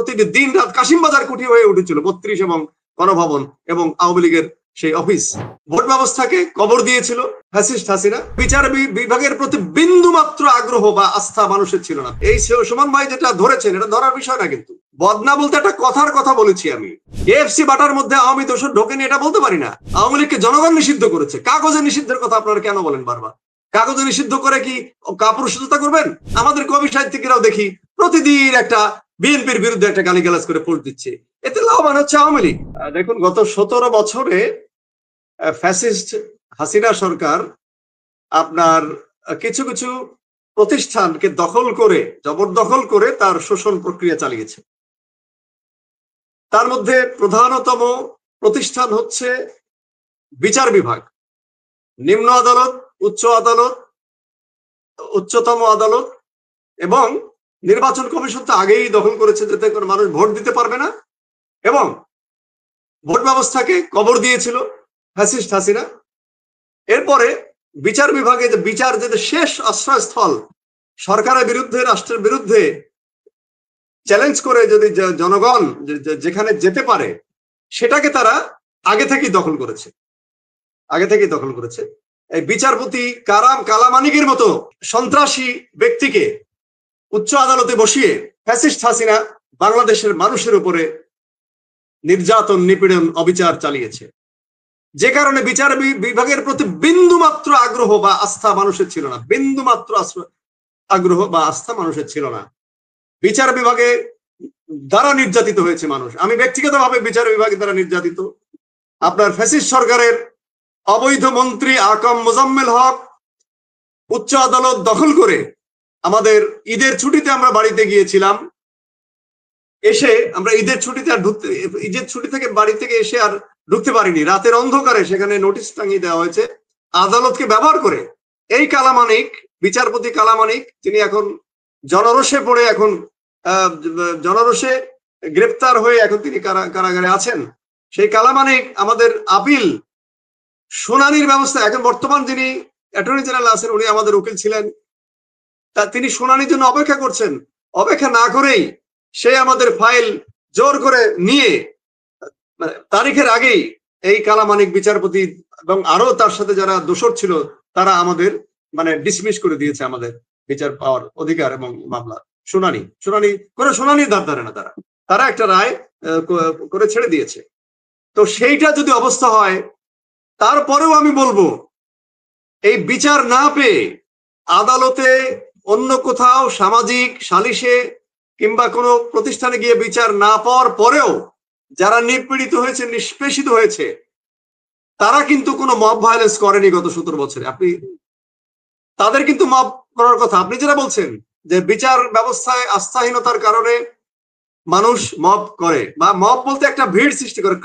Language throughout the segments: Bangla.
প্রতিটি দিন রাত কাশিমবাজার কুঠি হয়ে উঠেছিল ৩২ এবং গণভবন এবং আওয়ামী লীগের সেই অফিস। ভোট ব্যবস্থাকে কবর দিয়েছিল ফ্যাসিস্ট হাসিনা। বিচার বিভাগের প্রতি বিন্দু মাত্র আগ্রহ বা আস্থা মানুষের ছিল না। এই সুমন ভাই যেটা ধরেছেন এটা ধরার বিষয় না, কিন্তু বদনা বলতে একটা কথার কথা বলেছি আমি। কেএফসি বাটার মধ্যে আওয়ামী দোষর ঢোকেনি এটা বলতে পারি না। আওয়ামী লীগকে জনগণ নিষিদ্ধ করেছে। কাগজে নিষিদ্ধের কথা আপনারা কেন বলেন বারবার? কাগজে নিষিদ্ধ করে কি কাপুরুষতা করবেন? আমাদের কবি সাহিত্যিকরাও দেখি প্রতিদিন একটা বিএনপির বিরুদ্ধে একটা গালিগালাজ করে পোস্ট দিচ্ছে, এতে লাভবান হচ্ছে আওয়ামী লীগ। দেখুন, গত ১৭ বছরে ফ্যাসিস্ট হাসিনা সরকার আপনার কিছু কিছু প্রতিষ্ঠানকে দখল করে, জবরদখল করে তার শোষণ প্রক্রিয়া চালিয়েছে। তার মধ্যে প্রধানতম প্রতিষ্ঠান হচ্ছে বিচার বিভাগ, নিম্ন আদালত, উচ্চ আদালত, উচ্চতম আদালত এবং নির্বাচন কমিশন তো আগেই দখল করেছে, যাতে করে মানুষ ভোট দিতে পারবে না এবং ভোট ব্যবস্থাকে কবর দিয়েছিল ফ্যাসিস্ট হাসিনা। এরপরে বিচার বিভাগে যে বিচার যে শেষ আশ্রয়স্থল, সরকারের বিরুদ্ধে, রাষ্ট্রের বিরুদ্ধে চ্যালেঞ্জ করে যদি জনগণ যেখানে যেতে পারে, সেটাকে তারা আগে থেকেই দখল করেছে। এই বিচারপতি কালামানিকের মতো সন্ত্রাসী ব্যক্তিকে উচ্চ আদালতে বসিয়ে ফ্যাসিস্ট হাসিনা বাংলাদেশের মানুষের উপরে নির্যাতন, নিপীড়ন, অবিচার চালিয়েছে, যে কারণে বিচার বিভাগের প্রতি বিন্দু মাত্র আগ্রহ বা আস্থা মানুষের ছিল না। বিন্দু মাত্র আগ্রহ বা আস্থা মানুষের ছিল না। বিচার বিভাগে দ্বারা নির্যাতিত হয়েছে মানুষ। আমি ব্যক্তিগতভাবে বিচার বিভাগের দ্বারা নির্যাতিত। আপনার ফ্যাসিস্ট সরকারের অবৈধ মন্ত্রী আকাম মোজাম্মেল হক উচ্চ আদালত দখল করে আমাদের ঈদের ছুটিতে আমরা বাড়িতে গিয়েছিলাম, এসে আমরা ঈদের ছুটি থেকে বাড়ি থেকে এসে আর ঢুকতে পারিনি। রাতের অন্ধকারে সেখানে নোটিশ টাঙিয়ে দেওয়া হয়েছে আদালতকে ব্যবহার করে। এই কালামানিক, বিচারপতি কালামানিক, তিনি এখন জনরোষে পড়ে, এখন জনরোষে গ্রেপ্তার হয়ে এখন তিনি কারাগারে আছেন। সেই কালামানিক আমাদের আপিল শুনানির ব্যবস্থা, এখন বর্তমান যিনি অ্যাটর্নি জেনারেল আছেন উনি আমাদের উকিল ছিলেন, তিনি শুনানির জন্য অপেক্ষা করছেন। অপেক্ষা না করেই সে আমাদের ফাইল জোর করে নিয়ে তারিখের আগেই এই কালামানিক বিচারপতি এবং আরো তার সাথে যারা দোষর ছিল তারা আমাদের ডিসমিস করে দিয়েছে আমাদের বিচার পাওয়ার অধিকার এবং মামলা শুনানির ধার ধারে না। তারা একটা রায় করে ছেড়ে দিয়েছে। তো সেইটা যদি অবস্থা হয়, তারপরেও আমি বলবো এই বিচার না পেয়ে আদালতে, অন্য কোথাও সামাজিক সালিশে কিংবা কোনো প্রতিষ্ঠানে গিয়ে বিচার না পাওয়ার পরেও যারা নিপীড়িত হয়েছে, নিষ্পেষিত হয়েছে, তারা কিন্তু কোনো মব ভায়োলেন্স করেনি গত ১৭ বছরে। আপনি তাদের কিন্তু মব করার কথা, আপনি যেটা বলছেন যে বিচার ব্যবস্থায় আস্থাহীনতার কারণে মানুষ মব করে, বা মব বলতে একটা ভিড় সৃষ্টি করে,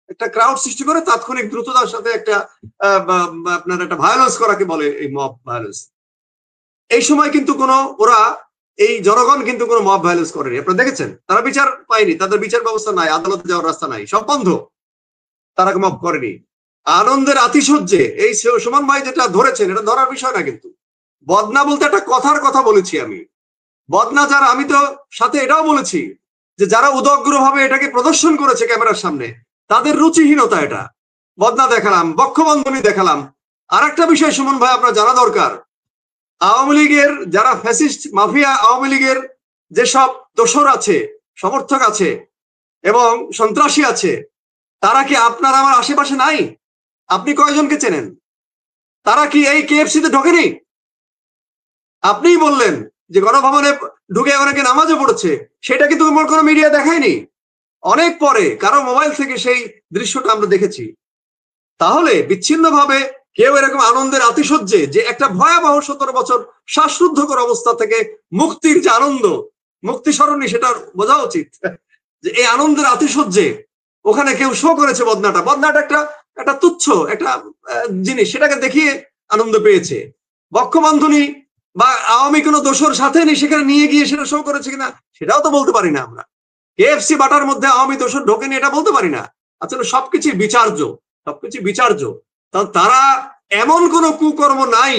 একটা ক্রাউড সৃষ্টি করে তাৎক্ষণিক দ্রুততার সাথে একটা আপনার একটা ভায়োলেন্স করাকে বলে এই মব ভায়োলেন্স। এই সময় কিন্তু এই জনগণ কিন্তু কোনো মব ভায়োলেন্স করেনি। আপনারা দেখেছেন, তারা বিচার পায়নি, তাদের বিচার ব্যবস্থা নাই, আদালতে যাওয়ার রাস্তা নাই, সব বন্ধ, তারা মব করেনি। আনন্দের আতিশয্যে এই সুমন ভাই যেটা ধরেছেন এটা ধরার বিষয় না, কিন্তু বদনা বলতে একটা কথার কথা বলেছি আমি। বদনা যারা, আমি তো সাথে এটাও বলেছি যে যারা উদগ্রভাবে এটাকে প্রদর্শন করেছে ক্যামেরার সামনে, তাদের রুচিহীনতা, এটা বদনা দেখালাম, বক্ষবন্ধনী দেখালাম। আর একটা বিষয় সুমন ভাই আপনার জানা দরকার, আওয়ামী লীগের যারা ফ্যাসিস্ট মাফিয়া, আওয়ামী লীগের যেসব দোসর আছে, সমর্থক আছে এবং সন্ত্রাসী আছে, তারা কি আপনার আমার আশেপাশে নাই? আপনি কয়জনকে চেনেন? তারা কি এই কেএফসিতে ঢোকেনি? আপনিই বললেন যে গণভবনে ঢুকে অনেকে নামাজও পড়েছে, সেটা কিন্তু কোনো মিডিয়া দেখায়নি। অনেক পরে কারো মোবাইল থেকে সেই দৃশ্যটা আমরা দেখেছি। তাহলে বিচ্ছিন্নভাবে কেউ এরকম আনন্দের আতিশয্যে, যে একটা ভয়াবহ ১৭ বছর শ্বাসরুদ্ধকর অবস্থা থেকে মুক্তির যে আনন্দ, মুক্তি স্মরণী, সেটা বোঝা উচিত যে এই আনন্দের আতিশয্যে ওখানে কেউ শো করেছে বদনাটা একটা তুচ্ছ একটা জিনিস, সেটাকে দেখিয়ে আনন্দ পেয়েছে। বক্ষবন্ধনী বা আওয়ামী কোনো দোষর সাথে নেই, সেখানে নিয়ে গিয়ে সেটা শো করেছে কিনা সেটাও তো বলতে পারি না আমরা। কেএফসি বাটার মধ্যে আওয়ামী দোষর ঢোকেনি এটা বলতে পারি না। আসলে সবকিছু বিচার্য। তারা এমন কোন কুকর্ম নাই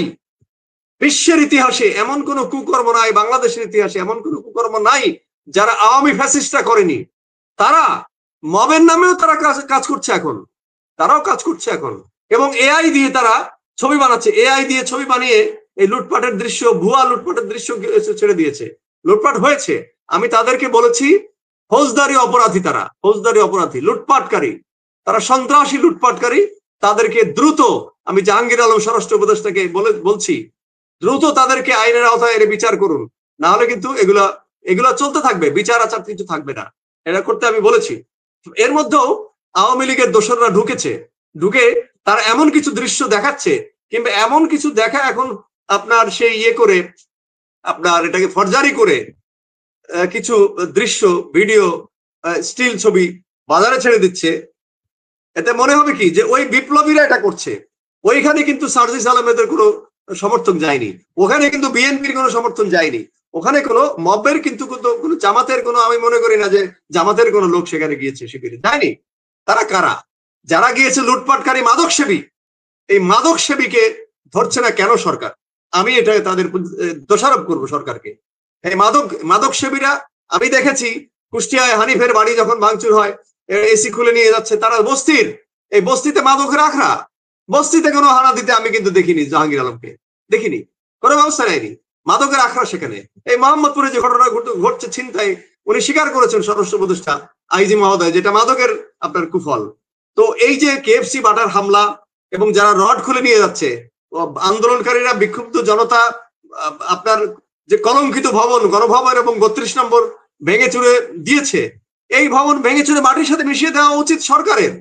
বিশ্বের ইতিহাসে, এমন কোন কুকর্ম নাই বাংলাদেশের ইতিহাসে, এমন কোন কুকর্ম নাই যারা আওয়ামী ফ্যাসিস্টরা করেনি, তারা মবের নামেও তারা কাজ করছে এখন, তারাও কাজ করছে এখন। এবং এআই দিয়ে তারা ছবি বানাচ্ছে, এআই দিয়ে ছবি বানিয়ে এই লুটপাটের দৃশ্য, ভুয়া লুটপাটের দৃশ্য ছেড়ে দিয়েছে। লুটপাট হয়েছে, আমি তাদেরকে বলেছি ফৌজদারি অপরাধী, তারা ফৌজদারি অপরাধী, লুটপাটকারী, তারা সন্ত্রাসী লুটপাটকারী। তাদেরকে দ্রুত, আমি জাহাঙ্গীর আলম স্বরাষ্ট্র উপদেষ্টাকে বলছি, দ্রুত তাদেরকে আইনের আওতায় এনে বিচার করুন, না হলে কিন্তু এগুলা চলতে থাকবে, বিচার আচার কিছু থাকবে না। এটা করতে আমি বলেছি। এর মধ্যেও আওয়ামী লীগের দোসররা ঢুকে তারা এমন কিছু দৃশ্য দেখাচ্ছে, কিংবা এমন কিছু দেখা এখন আপনার সেই করে আপনার এটাকে ফরজারি করে কিছু দৃশ্য, ভিডিও, স্টিল ছবি বাজারে ছেড়ে দিচ্ছে। এতে মনে হবে কি যে ওই বিপ্লবীরা এটা করছে। ওইখানে কিন্তু সার্জিস আলমেদের কোনো সমর্থন যায়নি, ওখানে কিন্তু বিএনপির কোনো সমর্থন যায়নি, ওখানে কোনো মবের কিন্তু কোনো জামাতের কোনো, আমি মনে করি না যে জামাতের কোনো লোক সেখানে গিয়েছে, শিবিরে যায়নি। তারা কারা? যারা গিয়েছে লুটপাটকারী মাদক সেবী। এই মাদক সেবীকে ধরছে না কেন সরকার? আমি এটা তাদের দোষারোপ করব সরকারকে। এই মাদক সেবীরা, আমি দেখেছি কুষ্টিয়ায় হানিফের বাড়ি যখন ভাঙচুর হয়, এসি খুলে নিয়ে যাচ্ছে তারা এই বস্তিতে মাদকের আখড়া। বস্তিতে কোনো হানা দিতে আমি কিন্তু দেখিনি, জাহাঙ্গীর আলমকে দেখিনি, কোনো ব্যবস্থা নেয়নি। মাদকের আখড়া সেখানে। এই মোহাম্মদপুরে যে ঘটনা ঘটছে ছিনতাই, উনি স্বীকার করেছেন স্বরাষ্ট্র উপদেষ্টা আইজি মহোদয়, যেটা মাদকের আপনার কুফল। তো এই যে কেএফসি বাটার হামলা এবং যারা রড খুলে নিয়ে যাচ্ছে, আন্দোলনকারীরা, বিক্ষুব্ধ জনতা, আপনার যে কলঙ্কিত ভবন, গণভবন এবং 32 নম্বর ভেঙে চুরে দিয়েছে, এই ভবন ভেঙে চুরে মাটির সাথে মিশিয়ে দেওয়া উচিত সরকারের।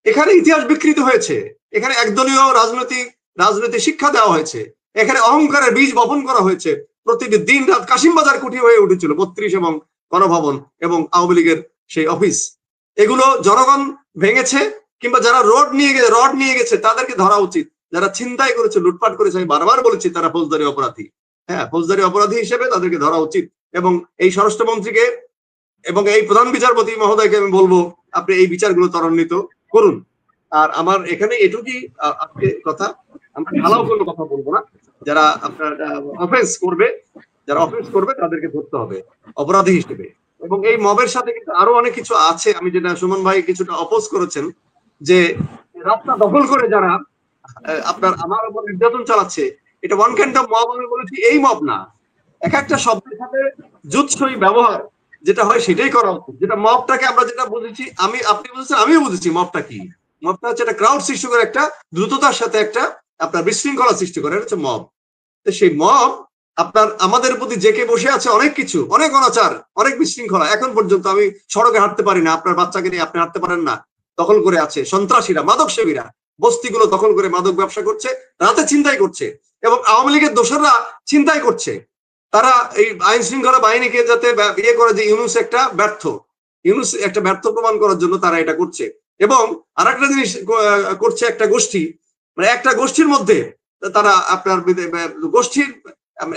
এখানে ইতিহাস বিকৃত হয়েছে, এখানে একদলীয় রাজনীতি শিক্ষা দেওয়া হয়েছে, এখানে অহংকারের বীজ বপন করা হয়েছে। প্রতিদিন দিন রাত কাশিমবাজার কুঠি হয়ে উঠেছিল 32 এবং গণভবন এবং আওয়ামী লীগের সেই অফিস। এগুলো জনগণ ভেঙেছে, কিংবা যারা রড নিয়ে গেছে তাদেরকে ধরা উচিত। যারা ছিনতাই করেছে, লুটপাট করেছে, আমি বারবার বলেছি তারা ফৌজদারি অপরাধী। হ্যাঁ, ফৌজদারি অপরাধী হিসেবে তাদেরকে ধরা উচিত। এবং এই স্বরাষ্ট্রমন্ত্রীকে এবং এই প্রধান বিচারপতি মহোদয়কে আমি বলবো, আপনি এই বিচারগুলো ত্বরান্বিত করুন। আর আমার এখানে এটুকুই আজকে কথা। আমরা ঢালাও কোনো কথা বলবো না। যারা আপনার অফেন্স করবে তাদেরকে ধরতে হবে অপরাধী হিসেবে। এবং এই মবের সাথে কিন্তু আরো অনেক কিছু আছে, আমি যেটা সুমন ভাই কিছুটা অপোজ করেছেন, যে রাস্তা দখল করে যারা আপনার আমার উপর নির্যাতন চালাচ্ছে, এটা ওয়ান কাইন্ড অফ মব। আমি বলেছি এই মব না, এক একটা শব্দের সাথে জুৎসই ব্যবহার যেটা হয় সেটাই করা উচিত। যেটা মবটাকে আমরা যেটা বুঝেছি, আপনি বুঝেছেন, আমিও বুঝেছি মবটা কি। মবটা হচ্ছে একটা ক্রাউড সৃষ্টি করে, একটা দ্রুততার সাথে একটা আপনার বিশৃঙ্খলা সৃষ্টি করে, এটা হচ্ছে মব। তো সেই মব আপনার আমাদের প্রতি জেকে বসে আছে অনেক কিছু, অনেক অনাচার, অনেক বিশৃঙ্খলা। এখন পর্যন্ত আমি সড়কে হাঁটতে পারি না, আপনার বাচ্চাকে নিয়ে আপনি হাঁটতে পারেন না। দখল করে আছে সন্ত্রাসীরা, মাদক সেবীরা, বস্তিগুলো দখল করে মাদক ব্যবসা করছে, রাতে ছিনতাই করছে, এবং আওয়ামী লীগের দোসররা ছিনতাই করছে। তারা এই আইন শৃঙ্খলা বাহিনীকে যাতে ইয়ে করে যে ইউনুস একটা ব্যর্থ প্রমাণ করার জন্য তারা এটা করছে। এবং আরেকটা জিনিস করছে একটা গোষ্ঠী, মানে একটা গোষ্ঠীর মধ্যে তারা আপনার গোষ্ঠীর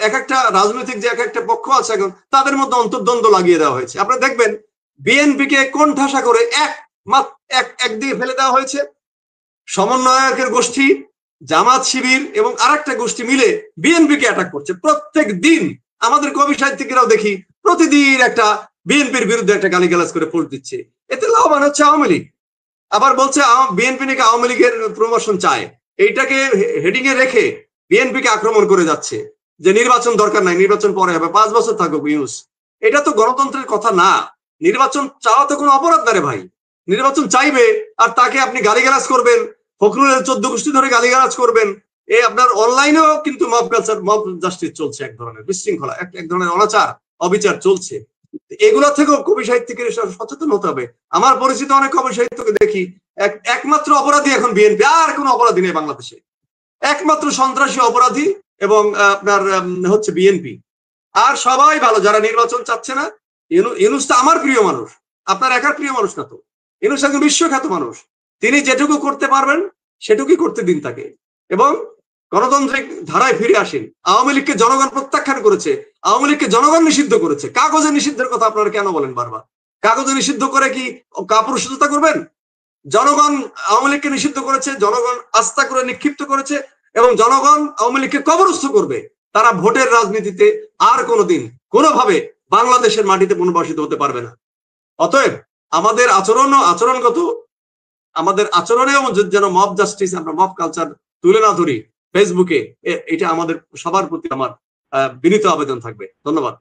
এক একটা রাজনৈতিক যে এক একটা পক্ষ আছে, এখন তাদের মধ্যে অন্তর্দ্বন্দ্ব লাগিয়ে দেওয়া হয়েছে। আপনারা দেখবেন বিএনপিকে কোণঠাসা করে একদিকে ফেলে দেওয়া হয়েছে। সমন্বয়কের গোষ্ঠী, জামাত, শিবির এবং আরেকটা গোষ্ঠী মিলে বিএনপিকে অ্যাটাক করছে প্রত্যেক দিন। আমাদের কবি সাহিত্যিকেরাও দেখি প্রতিদিন একটা বিএনপির বিরুদ্ধে একটা গালিগালাজ করে পোস্ট দিচ্ছে। এতে লাভবান হচ্ছে আওয়ামী লীগ। আবার বলছে বিএনপি নাকি আওয়ামী লীগের প্রমোশন চায়। এইটাকে হেডিং এ রেখে বিএনপিকে আক্রমণ করে যাচ্ছে যে নির্বাচন দরকার নাই, নির্বাচন পরে হবে, 5 বছর থাকুক ইউনুস। এটা তো গণতন্ত্রের কথা না। নির্বাচন চাওয়া তো কোনো অপরাধ না রে ভাই। নির্বাচন চাইবে আর তাকে আপনি গালিগালাজ করবেন, ফখরুলের 14 গোষ্ঠী ধরে গালিগালাজ করবেন। আপনার অনলাইনেও কিন্তু মব কালচার, মব জাস্টিস চলছে, এক ধরনের বিশৃঙ্খলা, এক ধরনের অনাচার, অবিচার চলছে। এগুলা থেকেও কবি সাহিত্যিকের সচেতন হতে হবে। আমার পরিচিত অনেক কবি সাহিত্যকে দেখি একমাত্র অপরাধী এখন বিএনপি, আর কোনো অপরাধী নেই বাংলাদেশে। একমাত্র সন্ত্রাসী অপরাধী এবং আপনার হচ্ছে বিএনপি। আর সবাই ভালো, যারা নির্বাচন চাচ্ছে না। ইউনুস তো আমার প্রিয় মানুষ, আপনার একার প্রিয় মানুষ না তো। ইউনুস একজন বিশ্বখ্যাত মানুষ, তিনি যেটুকু করতে পারবেন সেটুকুই করতে দিন তাকে, এবং গণতান্ত্রিক ধারায় ফিরে আসেন। আওয়ামী লীগকে জনগণ প্রত্যাখ্যান করেছে, আওয়ামী লীগকে জনগণ নিষিদ্ধ করেছে। কাগজে নিষিদ্ধের কথা আপনারা কেন বলেন বারবার? কাগজে নিষিদ্ধ করে কি কাপুরুষতা করবেন? জনগণ আওয়ামী লীগকে নিষিদ্ধ করেছে, জনগণ আস্থা করে নিক্ষিপ্ত করেছে, এবং জনগণ আওয়ামী লীগকে কবরস্থ করবে। তারা ভোটের রাজনীতিতে আর কোনোদিন কোনোভাবে বাংলাদেশের মাটিতে পুনর্বাসিত হতে পারবে না। অতএব আমাদের আচরণগত আমাদের আচরণেও যেন মব জাস্টিস, আমরা মব কালচার তুলে না ধরি ফেসবুকে, এটা আমাদের সবার প্রতি আমার বিনীত আবেদন থাকবে। ধন্যবাদ।